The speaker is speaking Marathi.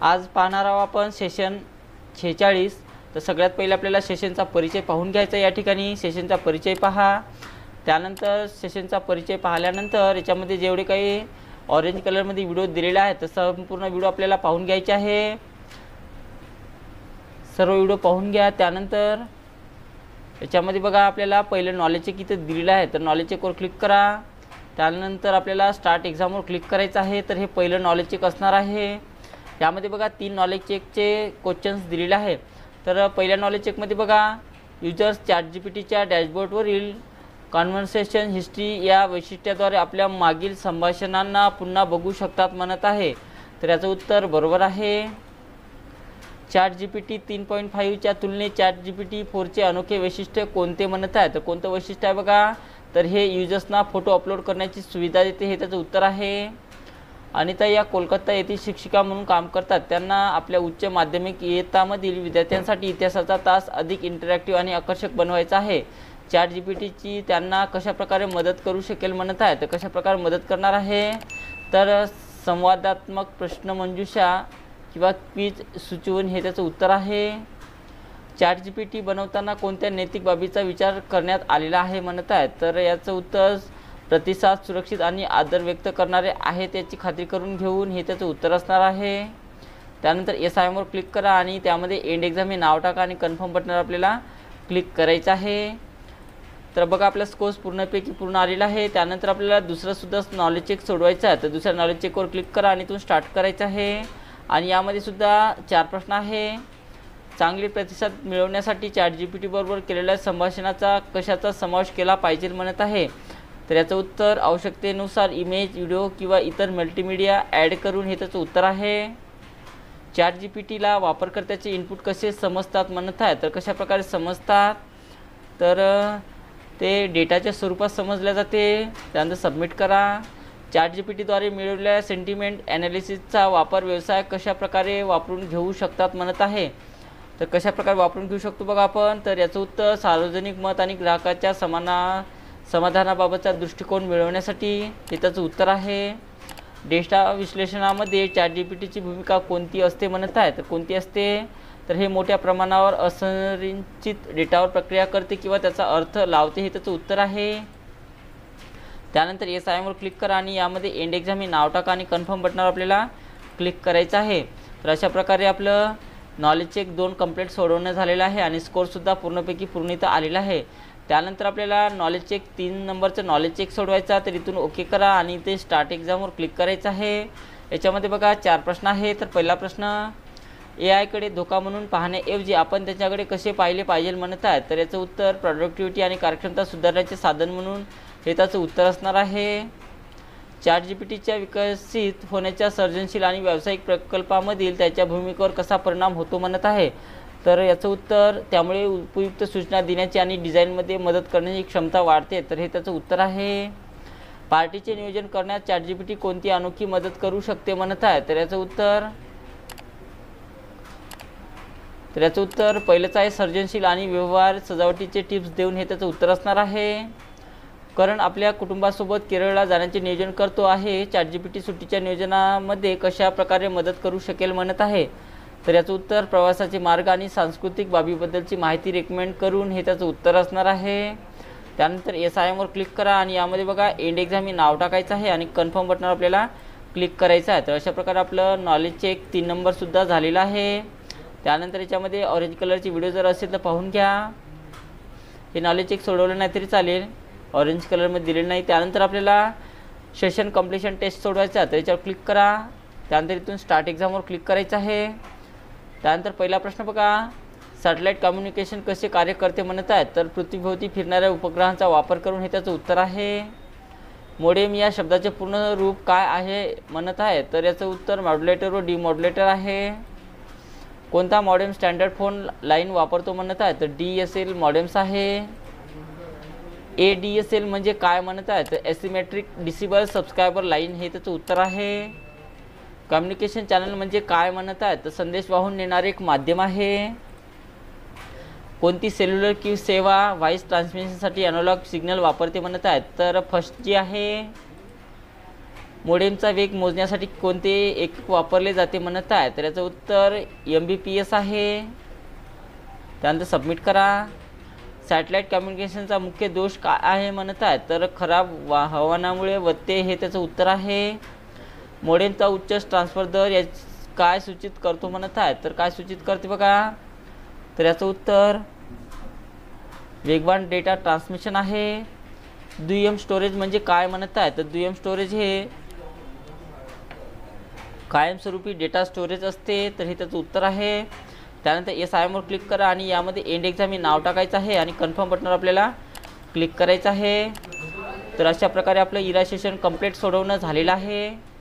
आज पाहणार आहोत आपण सेशन 46। तर सगळ्यात पहिले आपल्याला सेशनचा परिचय पाहून घ्यायचा। या ठिकाणी सेशनचा परिचय पहा, त्यानंतर सेशनचा परिचय पाहिल्यानंतर याच्यामध्ये जेवढे काही ऑरेंज कलरमध्ये व्हिडिओ दिलेले आहेत तर संपूर्ण व्हिडिओ आपल्याला पाहून घ्यायचे आहे। सर्व व्हिडिओ पाहून घ्या। त्यानंतर याच्यामध्ये बघा आपल्याला पहिलं नॉलेज चेक इथे दिलेलं आहे, तर नॉलेज चेकवर क्लिक करा। त्यानंतर आपल्याला स्टार्ट एक्झामवर क्लिक करायचं आहे। तर हे पहिलं नॉलेज चेक असणार आहे। यामध्ये बघा 3 नॉलेज चेकचे क्वेश्चन्स दिलेले आहे। तर पहिल्या नॉलेज चेकमध्ये बघा युजर्स ChatGPTच्या डॅशबोर्डवरील कॉन्व्हर्सेशन हिस्ट्री या वैशिष्ट्याद्वारे आपल्या मागील संभाषणांना पुन्हा बघू शकतात म्हणत आहे। तर याचं उत्तर बरोबर आहे। ChatGPT 3.5च्या तुलनेत ChatGPT 4चे अनोखे वैशिष्ट्य कोणते म्हणत आहे? तर कोणतं वैशिष्ट्य आहे बघा, तर हे युजर्सना फोटो अपलोड करण्याची सुविधा देते, हे त्याचं उत्तर आहे। अनिता या कोलकाता येथील शिक्षिका म्हणून काम करतात। त्यांना आपल्या उच्च माध्यमिक इयत्तामधील विद्यार्थ्यांसाठी इतिहासाचा तास अधिक इंटरॅक्टिव्ह आणि आकर्षक बनवायचा आहे। ChatGPTची त्यांना कशाप्रकारे मदत करू शकेल म्हणत आहे? तर कशाप्रकारे मदत करणार आहे? तर संवादात्मक प्रश्नमंजुषा किंवा क्विज सुचवून, हे त्याचं उत्तर आहे। ChatGPT बनवताना कोणत्या नैतिक बाबीचा विचार करण्यात आलेला आहे म्हणत आहे? तर याचं उत्तर प्रतिसाद सुरक्षित आणि आदर व्यक्त करणारे आहेत याची खात्री करून घेऊन, हे त्याचं उत्तर असणार आहे। त्यानंतर SIMवर क्लिक करा आणि त्यामध्ये एंड एक्झाम हे नाव टाका आणि कन्फर्म बटनवर आपल्याला क्लिक करायचं आहे। तर बघा आपला स्कोर्स पूर्णपैकी पूर्ण आलेला आहे। त्यानंतर आपल्याला दुसरंसुद्धा नॉलेज चेक सोडवायचं आहे। तर दुसऱ्या नॉलेज चेकवर क्लिक करा आणि इथून स्टार्ट करायचं आहे। आणि यामध्ये सुद्धा 4 प्रश्न आहे। चांगले प्रतिसाद मिळवण्यासाठी ChatGPT बरोबर केलेल्या संभाषणाचा कशाचा समावेश केला पाहिजे म्हणत आहे? तर याचं उत्तर आवश्यकतेनुसार इमेज, व्हिडिओ किंवा इतर मल्टीमीडिया ॲड करून, हे त्याचं उत्तर आहे। ChatGPTला वापरकर्त्याचे इनपुट कसे समजतात म्हणत आहे? तर कशाप्रकारे समजतात? तर ते डेटाच्या स्वरूपात समजल्या जाते। त्यानंतर सबमिट करा। ChatGPTद्वारे मिळवलेल्या सेंटिमेंट ॲनालिसिसचा वापर व्यवसाय कशाप्रकारे वापरून घेऊ शकतात म्हणत आहे? तर कशाप्रकारे वापरून घेऊ शकतो बघा आपण? तर याचं उत्तर सार्वजनिक मत आणि ग्राहकाच्या समाधानाबाबतचा दृष्टिकोन मिळवण्यासाठी, हे त्याचं उत्तर आहे। डेटा विश्लेषणामध्ये ChatGPTची भूमिका कोणती असते म्हणत आहे? तर कोणती असते? तर हे मोठ्या प्रमाणावर असंरचित डेटावर प्रक्रिया करते किंवा त्याचा अर्थ लावते, हे त्याचं उत्तर आहे। त्यानंतर SIMवर क्लिक करा आणि यामध्ये एंड एक्झाम हे नाव टाका आणि कन्फर्म बटनावर आपल्याला क्लिक करायचं आहे। तर अशा प्रकारे आपलं नॉलेज चेक 2 कंप्लीट सोडवणं झालेलं आहे आणि स्कोरसुद्धा पूर्णपैकी पूर्ण इथं आलेला आहे। त्यानंतर आपल्याला नॉलेज चेक 3 नंबरचं नॉलेज चेक सोडवायचा, तर इथून ओके करा आणि इथे स्टार्ट एक्झामवर क्लिक करायचं आहे। याच्यामध्ये बघा 4 प्रश्न आहे। तर पहिला प्रश्न, AI कडे धोका म्हणून पाहण्याऐवजी आपण त्याच्याकडे कसे पाहिले पाहिजे म्हणत आहे? तर याचं उत्तर प्रोडक्टिव्हिटी आणि कार्यक्षमता सुधारण्याचे साधन म्हणून, हे त्याचं उत्तर असणार आहे। ChatGPTच्या विकसित होण्याच्या सर्जनशील आणि व्यावसायिक प्रकल्पामधील त्याच्या भूमिकेवर कसा परिणाम होतो म्हणत आहे? तर याचं उत्तर त्यामुळे उपयुक्त सूचना देण्याची आणि डिझाईनमध्ये मदत करण्याची क्षमता वाढते, तर हे त्याचं उत्तर आहे। पार्टीचे नियोजन करण्यात ChatGPT कोणती अनोखी मदत करू शकते म्हणत आहे? तर याचं उत्तर पहिलंच आहे सर्जनशील आणि व्यवहार सजावटीचे टिप्स देऊन, हे त्याचं उत्तर असणार आहे। करण आपल्या कुटुंबासोबत केरळला जाण्याचे नियोजन करतो आहे। ChatGPT सुट्टीच्या नियोजनामध्ये कशा प्रकारे मदत करू शकेल म्हणत आहे? तर याचं उत्तर प्रवासाचे मार्ग आणि सांस्कृतिक बाबीबद्दलची माहिती रेकमेंड करून, हे त्याचं उत्तर असणार आहे। त्यानंतर SIMवर क्लिक करा आणि यामध्ये बघा एंड एक्झाम हे नाव टाकायचं आहे आणि कन्फर्म बटनवर आपल्याला क्लिक करायचं आहे। तर अशा प्रकारे आपलं नॉलेज चेक 3 नंबरसुद्धा झालेला आहे। त्यानंतर याच्यामध्ये ऑरेंज कलरची व्हिडिओ जर असेल तर पाहून घ्या। हे नॉलेज चेक सोडवलं नाही तरी चालेल, ऑरेंज कलरमध्ये दिलेलं नाही। त्यानंतर आपल्याला सेशन कम्प्लिशन टेस्ट सोडवायचं आहे, तर याच्यावर क्लिक करा। त्यानंतर इथून स्टार्ट एक्झामवर क्लिक करायचं आहे। त्यानंतर पहिला प्रश्न बघा, सॅटेलाईट कम्युनिकेशन कसे कार्य करते म्हणत आहे? तर पृथ्वीभोवती फिरणाऱ्या उपग्रहांचा वापर करून, हे त्याचं उत्तर आहे। मोडेम या शब्दाचे पूर्ण रूप काय आहे म्हणत आहे? तर याचं उत्तर मॉड्युलेटर व डिमॉड्युलेटर आहे। कोणता मॉडेम स्टँडर्ड फोन लाईन वापरतो म्हणत आहे? तर DSL मॉडेम्स आहे। ADSL म्हणजे काय म्हणत आहे? तर ॲसिमेट्रिक डिसेबल सबस्क्रायबर लाईन, हे त्याचं उत्तर आहे। कम्युनिकेशन चॅनल म्हणजे काय म्हणत आहे? तर संदेश वाहून नेणारे एक माध्यम आहे। कोणती सेल्युलर क्यू सेवा व्हॉइस ट्रान्समिशनसाठी ॲनालॉग सिग्नल वापरते म्हणत आहेत? तर फर्स्ट जी आहे। मोडेमचा वेग मोजण्यासाठी कोणते एकक वापरले जाते म्हणत आहे, तर याचं उत्तर MBPS आहे. त्यानंतर सबमिट करा. सॅटेलाईट कम्युनिकेशनचा मुख्य दोष काय आहे म्हणत आहे, तर खराब हवामानामुळे व्यत्यय हे त्याचं उत्तर आहे. मोडेमचा उच्च ट्रान्सफर दर काय सूचित करतो म्हणत आहे, तर काय सूचित करते बघा, तर याचं उत्तर वेगवान डेटा ट्रान्समिशन आहे. दुय्यम स्टोरेज म्हणजे काय म्हणत आहे, तर दुय्यम स्टोरेज हे कायमस्वरूपी डेटा स्टोरेज असते, तर हे त्याचं उत्तर आहे. त्यानंतर SIM वर क्लिक करा आणि यामध्ये एंड एक्झाम हे नाव टाकायचं आहे आणि कन्फर्म बटनवर आपल्याला क्लिक करायचं आहे. तर अशा प्रकारे आपलं इरा सेशन कंप्लीट सोडवणं झालेलं आहे.